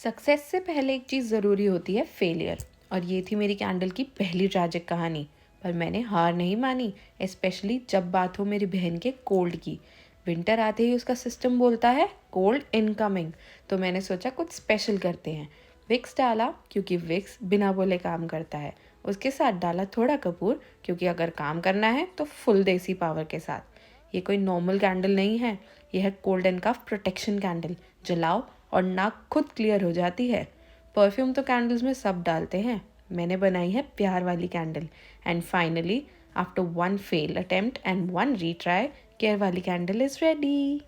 Success से पहले एक चीज़ ज़रूरी होती है, फेलियर। और ये थी मेरी कैंडल की पहली ट्रैजिक कहानी। पर मैंने हार नहीं मानी, स्पेशली जब बात हो मेरी बहन के कोल्ड की। विंटर आते ही उसका सिस्टम बोलता है कोल्ड इनकमिंग। तो मैंने सोचा कुछ स्पेशल करते हैं। विक्स डाला क्योंकि विक्स बिना बोले काम करता है। उसके साथ डाला थोड़ा कपूर क्योंकि अगर काम करना है तो फुल देसी पावर के साथ। ये कोई नॉर्मल कैंडल नहीं है, ये है cold and cough protection candle. जलाओ और नाक खुद क्लियर हो जाती है। परफ्यूम तो कैंडल्स में सब डालते हैं, मैंने बनाई है प्यार वाली candle. And finally after one fail attempt and one retry, care वाली कैंडल इज़ रेडी।